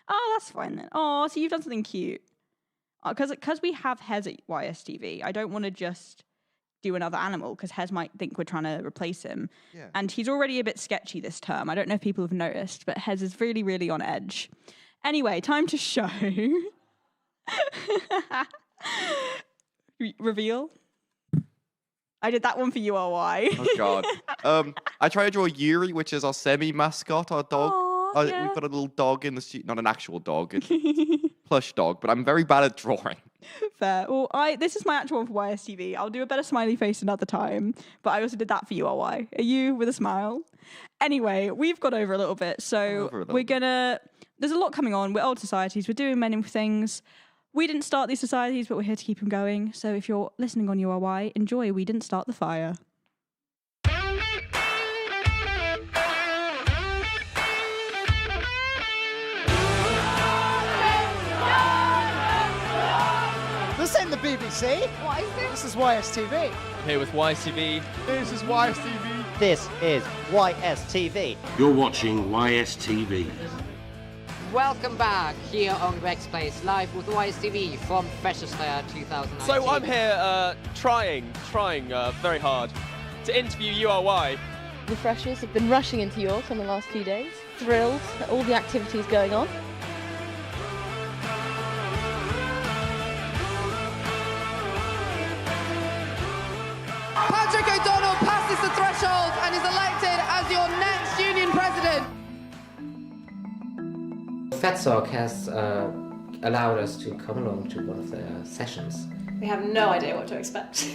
Oh, that's fine then. Oh, so you've done something cute. Because we have Hez at YSTV, I don't want to just do another animal because Hez might think we're trying to replace him. Yeah. And he's already a bit sketchy this term. I don't know if people have noticed, but Hez is really, really on edge. Anyway, time to show. Reveal. I did that one for URY. Oh, God. I try to draw Yuri, which is our semi-mascot, our dog. Aww, We've got a little dog in the studio. Not an actual dog, it's a plush dog, but I'm very bad at drawing. Fair. Well, this is my actual one for YSTV. I'll do a better smiley face another time, but I also did that for URY. Are you with a smile? Anyway, we've got over a little bit, so there's a lot coming on. We're old societies. We're doing many things. We didn't start these societies, but we're here to keep them going. So if you're listening on URY, enjoy We Didn't Start the Fire. This ain't the BBC. What is this? This is YSTV. Here with YSTV. This is YSTV. This is YSTV. You're watching YSTV. Welcome back here on Greg's Place, live with YSTV from Freshers Fair 2019. So I'm here trying very hard to interview URY. The freshers have been rushing into York in the last few days, thrilled at all the activities going on. Patrick O'Donnell passes the threshold and is elected as your next union president. FETSOC has allowed us to come along to one of their sessions. We have no idea what to expect.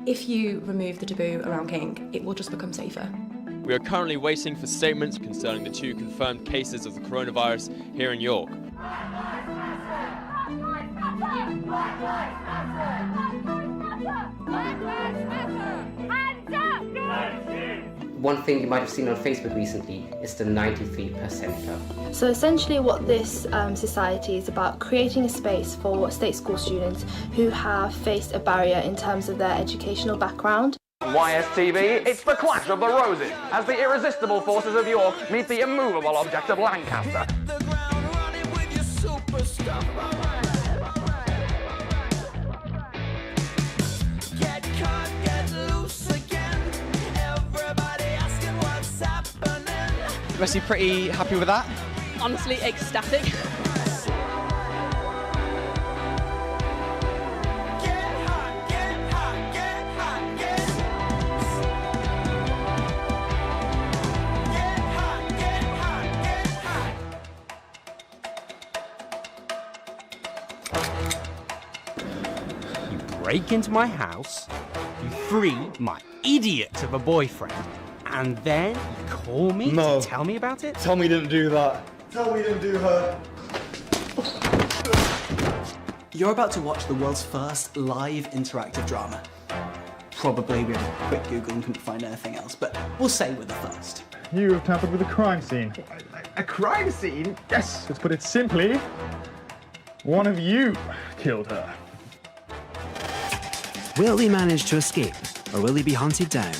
If you remove the taboo around King, it will just become safer. We are currently waiting for statements concerning the 2 confirmed cases of the coronavirus here in York. One thing you might have seen on Facebook recently is the 93% Club. So essentially what this society is about, creating a space for state school students who have faced a barrier in terms of their educational background. YSTV, it's the Clash of the Roses, as the irresistible forces of York meet the immovable object of Lancaster. You must be pretty happy with that. Honestly, ecstatic. You break into my house, you free my idiot of a boyfriend, and then you call me to tell me about it? Tell me you didn't do that. Tell me you didn't do her. You're about to watch the world's first live interactive drama. Probably we had a quick Google and couldn't find anything else, but we'll say we're the first. You have tampered with a crime scene. A crime scene? Yes. Let's put it simply, one of you killed her. Will he manage to escape, or will he be hunted down?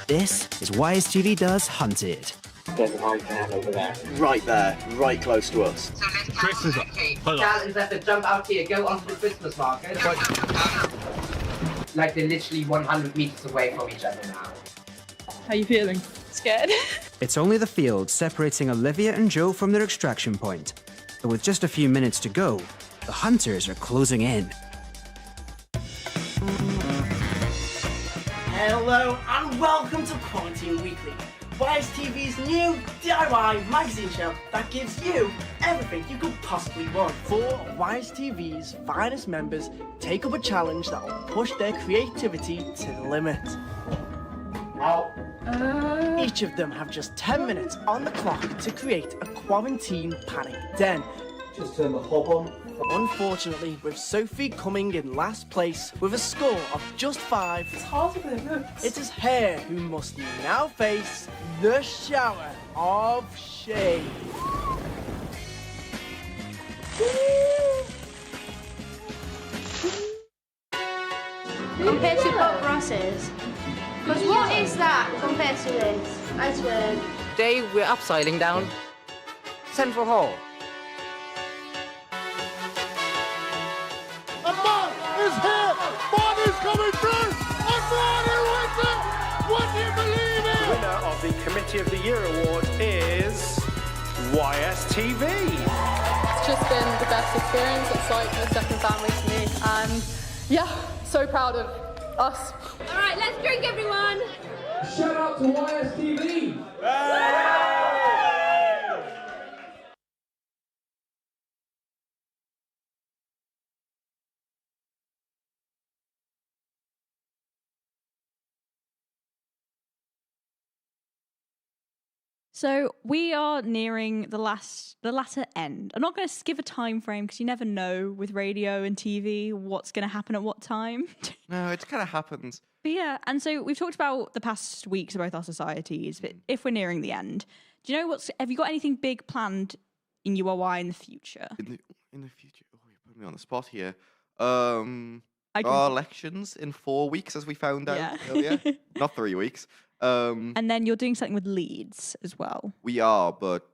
This is YSTV Does Hunted. There's a white van over there. Right there, right close to us. So let's Christmas up. Challenge that to jump out here, go onto the Christmas market. Like they're literally 100 meters away from each other now. How are you feeling? Scared? It's only the field separating Olivia and Joe from their extraction point. But with just a few minutes to go, the hunters are closing in. Hello and welcome to Quarantine Weekly, YSTV's new DIY magazine show that gives you everything you could possibly want. 4 YSTV's finest members take up a challenge that will push their creativity to the limit. Each of them have just 10 minutes on the clock to create a quarantine panic den. Just turn the hob on. Unfortunately, with Sophie coming in last place with a score of just 5, it's harder than it looks. It is her who must now face the shower of shame. Compared to Bob Ross's. Because what is that compared to this? I swear. Today we're upseiling down Central Hall. A man is here! Man is coming through! And Marty wins it! Would you believe it? The winner of the Committee of the Year award is YSTV. It's just been the best experience. It's like a second family to me. And yeah, so proud of us. All right, let's drink, everyone. Shout out to YSTV. So we are nearing the latter end. I'm not going to give a time frame because you never know with radio and TV what's going to happen at what time. No, it kind of happens. But yeah, and so we've talked about the past weeks of both our societies, but if we're nearing the end, do you know have you got anything big planned in URY in the future? In the future? Oh, you put me on the spot here. Our elections in 4 weeks, as we found out earlier. Not 3 weeks. And then you're doing something with Leeds as well. We are, but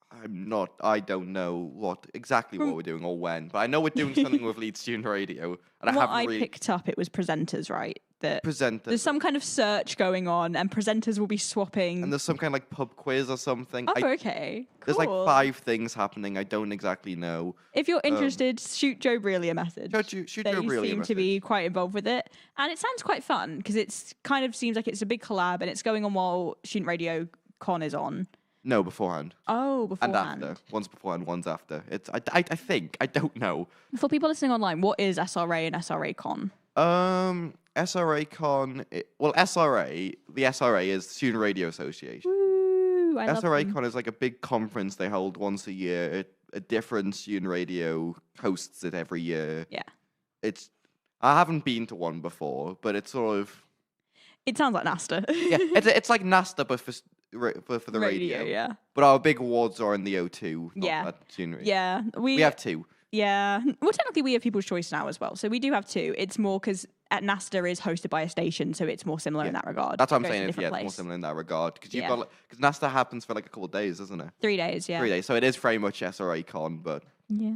I don't know what we're doing or when. But I know we're doing something with Leeds Student Radio. And What I picked up, it was presenters, right? Presenters. There's some kind of search going on, and presenters will be swapping. And there's some kind of like pub quiz or something. Oh, okay. Cool. There's like 5 things happening. I don't exactly know. If you're interested, shoot Joe Brealey a message. Shoot Joe They Brealey a seem message. to be quite involved with it. And it sounds quite fun because it's kind of seems like it's a big collab and it's going on while Student Radio Con is on. No, beforehand. Oh, beforehand. And after. One's beforehand, one's after. It's I think. I don't know. For people listening online, what is SRA and SRA Con? SRA Con. The SRA is Student Radio Association. Woo, I love SRA them. Con is like a big conference they hold once a year. A different Student Radio hosts it every year. Yeah. I haven't been to one before, but it's sort of. It sounds like NASTA. Yeah, it's like NASTA, but for the radio. Yeah. But our big awards are in the O2. Yeah. Student Radio. Yeah. We have 2. Yeah. Well, technically, we have People's Choice now as well. So we do have 2. It's more because at NASTA is hosted by a station, so it's more similar in that regard. That's what I'm Goes to a saying. different It's more place. similar in that regard. Because NASTA happens for like a couple of days, isn't it? 3 days, yeah. 3 days. So it is very much SRA Con, but Yeah.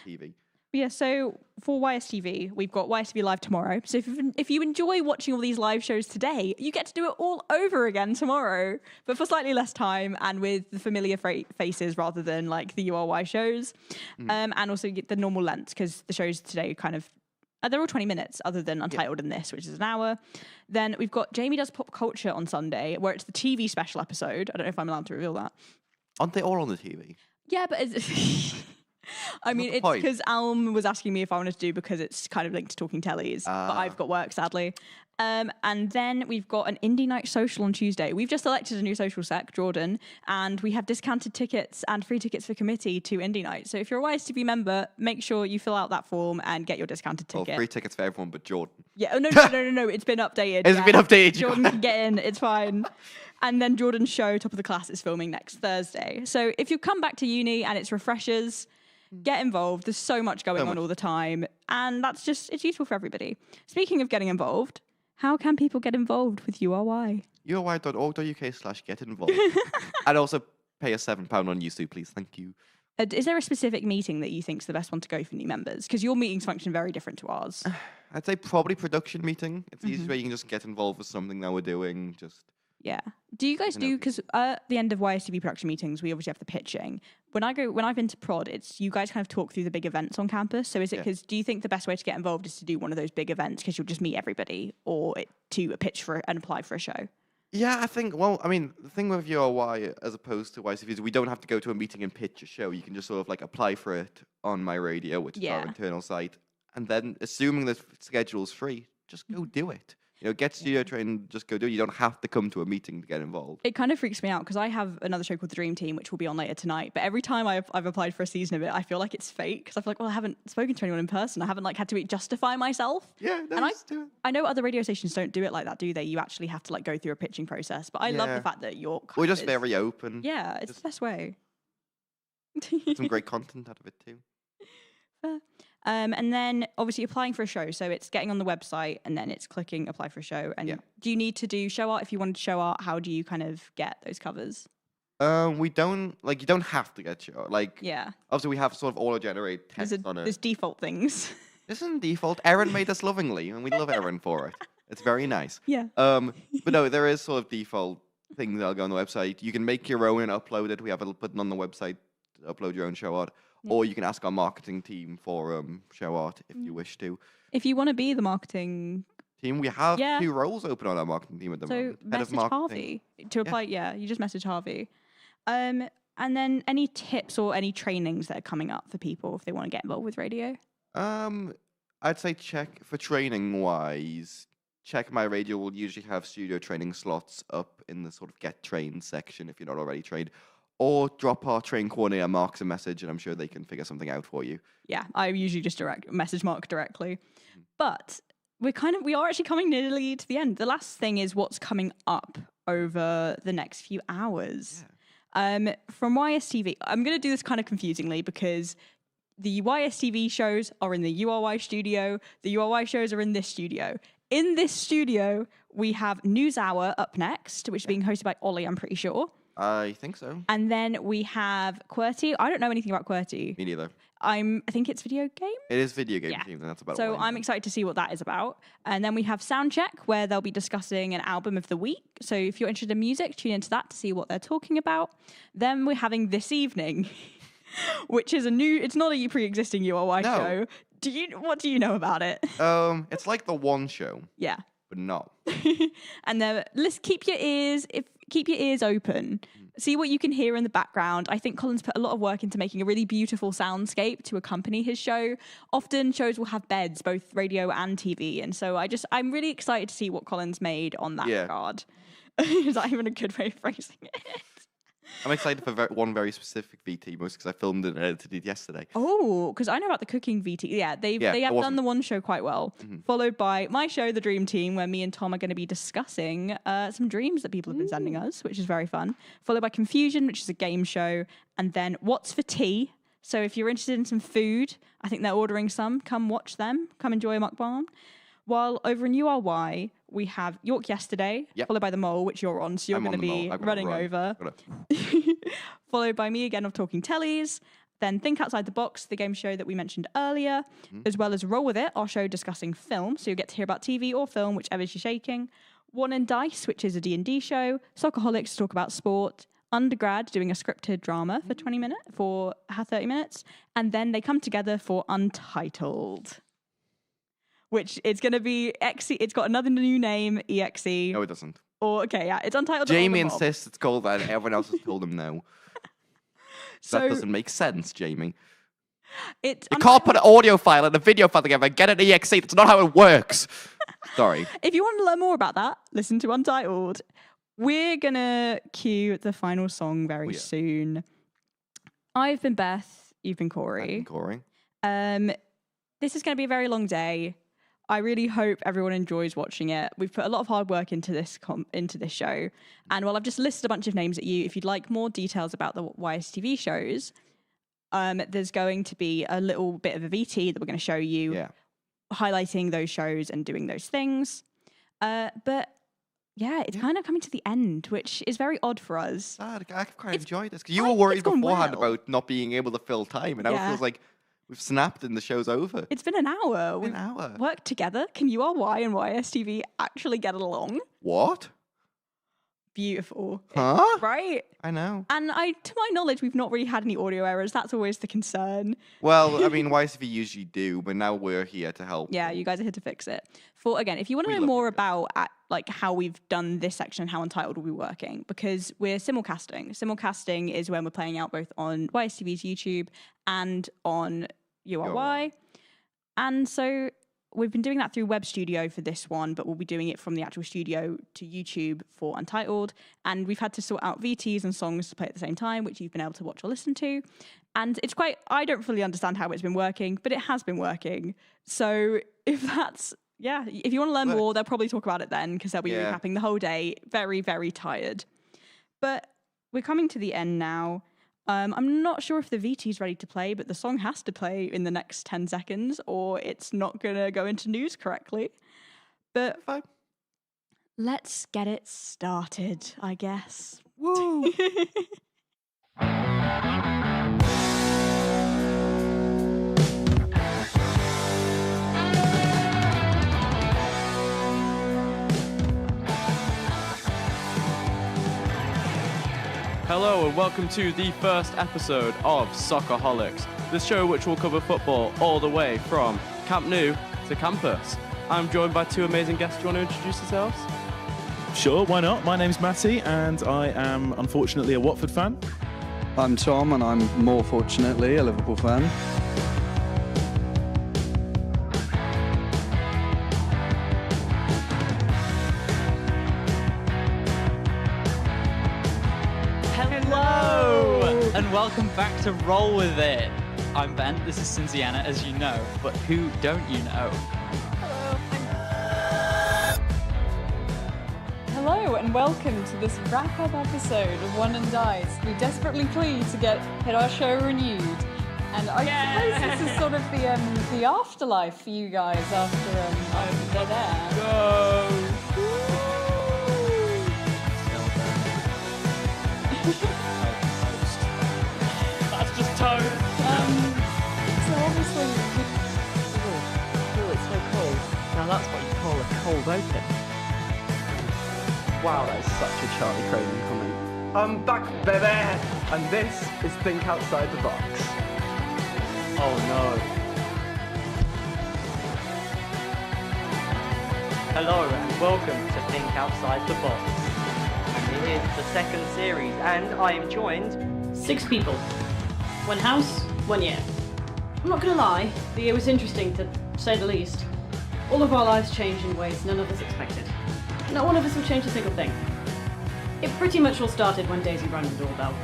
TV. Yeah, so for YSTV, we've got YSTV Live tomorrow. So if you enjoy watching all these live shows today, you get to do it all over again tomorrow, but for slightly less time and with the familiar faces rather than like the URY shows. And also get the normal length because the shows today kind of, they're all 20 minutes other than Untitled and this, which is an hour. Then we've got Jamie Does Pop Culture on Sunday, where it's the TV special episode. I don't know if I'm allowed to reveal that. Aren't they all on the TV? Yeah, but it's... I mean, it's because Alm was asking me if I wanted to do because it's kind of linked to Talking Tellies, but I've got work, sadly. And then we've got an indie night social on Tuesday. We've just elected a new social sec, Jordan, and we have discounted tickets and free tickets for committee to indie night. So if you're a YSTV member, make sure you fill out that form and get your discounted ticket. Well, free tickets for everyone but Jordan. Yeah, oh, no, it's been updated. It's been updated. Jordan can get in, it's fine. And then Jordan's show, Top of the Class, is filming next Thursday. So if you come back to uni and it's refreshers, get involved. There's so much going on all the time. And it's useful for everybody. Speaking of getting involved, how can people get involved with URY? URY.org.uk/get involved. And also pay us £7 on YouTube, please. Thank you. Is there a specific meeting that you think is the best one to go for new members? Because your meetings function very different to ours. I'd say probably production meeting. It's the easiest way you can just get involved with something that we're doing. Yeah. Do you guys because at the end of YSTV production meetings, we obviously have the pitching. When I've been to prod, it's you guys kind of talk through the big events on campus. So is it because do you think the best way to get involved is to do one of those big events because you'll just meet everybody, or to pitch for and apply for a show? Yeah, I think, the thing with URY as opposed to YSTV is we don't have to go to a meeting and pitch a show. You can just sort of like apply for it on My Radio, which is our internal site. And then assuming the schedule's free, just go do it. Get studio trained, just go do it. You don't have to come to a meeting to get involved. It kind of freaks me out because I have another show called The Dream Team, which will be on later tonight. But every time I've applied for a season of it, I feel like it's fake because I feel like, I haven't spoken to anyone in person. I haven't had to justify myself. Yeah, I know other radio stations don't do it like that, do they? You actually have to go through a pitching process. But I love the fact that you're we're just very open. Yeah, it's the best way. Some great content out of it too. And then obviously applying for a show. So it's getting on the website and then it's clicking apply for a show. And do you need to do show art? If you wanted to show art, how do you kind of get those covers? We don't you don't have to get show art. Obviously we have sort of auto-generate text on it. There's default things. This isn't default. Erin made us lovingly and we love Erin for it. It's very nice. Yeah. But no, there is sort of default things that'll go on the website. You can make your own and upload it. We have a button on the website to upload your own show art. Or you can ask our marketing team for show art if you wish to. If you want to be the marketing team. We have 2 roles open on our marketing team at the moment. Head of message marketing. Harvey to apply. Yeah, you just message Harvey. And then any tips or any trainings that are coming up for people if they want to get involved with radio? I'd say check for training wise. Check My Radio will usually have studio training slots up in the sort of get trained section if you're not already trained. Or drop our train coordinator Mark's a message, and I'm sure they can figure something out for you. Yeah, I usually just message Mark directly. But we are actually coming nearly to the end. The last thing is what's coming up over the next few hours. Yeah. From YSTV, I'm going to do this kind of confusingly because the YSTV shows are in the URY studio. The URY shows are in this studio. In this studio, we have NewsHour up next, which is being hosted by Ollie, I'm pretty sure. I think so. And then we have QWERTY. I don't know anything about QWERTY. Me neither. I think it's video game. It is video game team, and that's about So I'm excited to see what that is about. And then we have Soundcheck, where they'll be discussing an album of the week. So if you're interested in music, tune into that to see what they're talking about. Then we're having This Evening, which is it's not a pre-existing URY show. What do you know about it? It's like the One Show. Yeah. But no. And then keep your ears open. See what you can hear in the background. I think Colin's put a lot of work into making a really beautiful soundscape to accompany his show. Often shows will have beds, both radio and TV. And so I'm really excited to see what Colin's made on that regard. Is that even a good way of phrasing it? I'm excited for one very specific VT, mostly because I filmed it and edited it yesterday. Oh, because I know about the cooking VT. Yeah, they have done the One Show quite well. Mm-hmm. Followed by my show, The Dream Team, where me and Tom are going to be discussing some dreams that people have been sending us, which is very fun. Followed by Confusion, which is a game show. And then What's for Tea? So if you're interested in some food, I think they're ordering some. Come watch them. Come enjoy a mukbang. While over in URY, we have York Yesterday, followed by The Mole, which you're on, so you're going to be running over. Followed by me again of Talking Tellies. Then Think Outside the Box, the game show that we mentioned earlier, as well as Roll With It, our show discussing film. So you'll get to hear about TV or film, whichever's you're shaking. One and Dice, which is a D&D show. Soccerholics to talk about sport. Undergrad doing a scripted drama for 30 minutes. And then they come together for Untitled, which it's going to be it's got another new name, EXE. No, it doesn't. It's Untitled. Jamie insists it's called that, and everyone else has told him no. That doesn't make sense, Jamie. You can't put an audio file and a video file together and get an EXE. That's not how it works. Sorry. If you want to learn more about that, listen to Untitled. We're going to cue the final song very soon. I've been Beth. You've been Corey. I've been Corey. This is going to be a very long day. I really hope everyone enjoys watching it. We've put a lot of hard work into this show. And while I've just listed a bunch of names at you, if you'd like more details about the YSTV shows, there's going to be a little bit of a VT that we're going to show you, highlighting those shows and doing those things. But it's kind of coming to the end, which is very odd for us. I quite enjoyed this. Because you were worried beforehand about not being able to fill time, and now it feels like we've snapped and the show's over. It's been an hour. We've worked together. Can URY and YSTV actually get along? What? Beautiful. Huh? Right? I know. And to my knowledge, we've not really had any audio errors. That's always the concern. Well, I mean, YSTV usually do, but now we're here to help. Yeah, you guys are here to fix it. If you want to know more about how we've done this section and how Untitled will be working, because we're simulcasting. Simulcasting is when we're playing out both on YSTV's YouTube and on URY. And so we've been doing that through Web Studio for this one, but we'll be doing it from the actual studio to YouTube for Untitled. And we've had to sort out VTs and songs to play at the same time, which you've been able to watch or listen to. And I don't fully understand how it's been working, but it has been working. So if you want to learn more, they'll probably talk about it then, because they'll be recapping the whole day. Very, very tired. But we're coming to the end now. I'm not sure if the VT's ready to play, but the song has to play in the next 10 seconds or it's not going to go into news correctly. But let's get it started, I guess. Woo! Hello and welcome to the first episode of Soccerholics, the show which will cover football all the way from Camp Nou to campus. I'm joined by two amazing guests. Do you want to introduce yourselves? Sure, why not? My name's Matty, and I am unfortunately a Watford fan. I'm Tom, and I'm more fortunately a Liverpool fan. Hello, and welcome back to Roll With It. I'm Ben, this is Cinziana, as you know, but who don't you know? Hello and welcome to this wrap-up episode of One and Dice. We desperately plead to get our show renewed, and I suppose this is sort of the afterlife for you guys after they're there. Go! That's just tone. So obviously, it's so cold. Now that's what you call a cold open. Wow, that is such a Charlie Craven comment. I'm back, baby! And this is Think Outside the Box. Oh no. Hello and welcome to Think Outside the Box. And it is the second series, and I am joined 6 people. 1 house, 1 year. I'm not gonna lie, the year was interesting to say the least. All of our lives changed in ways none of us expected. Not one of us will change a single thing. It pretty much all started when Daisy rang the doorbell.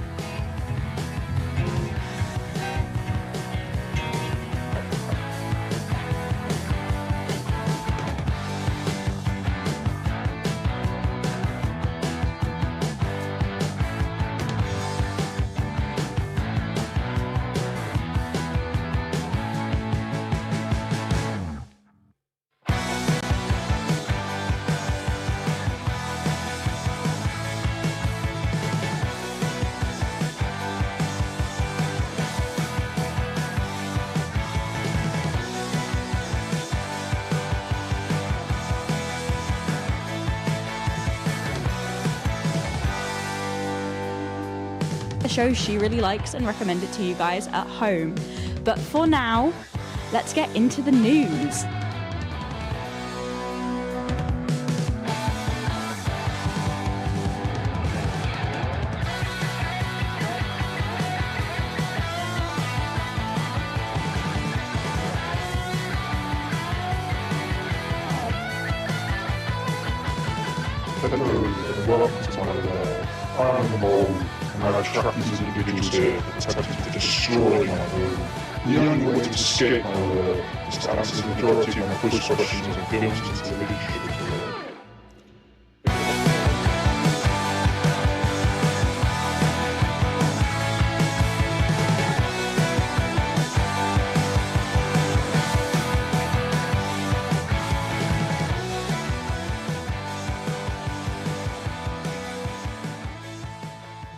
a show she really likes and recommend it to you guys at home. But for now, let's get into the news. Hello and welcome to my I'm the mole, and I've trapped these individuals here attempting to destroy my home. The only way to escape my will is to answer the majority of my push questions and films into the leadership.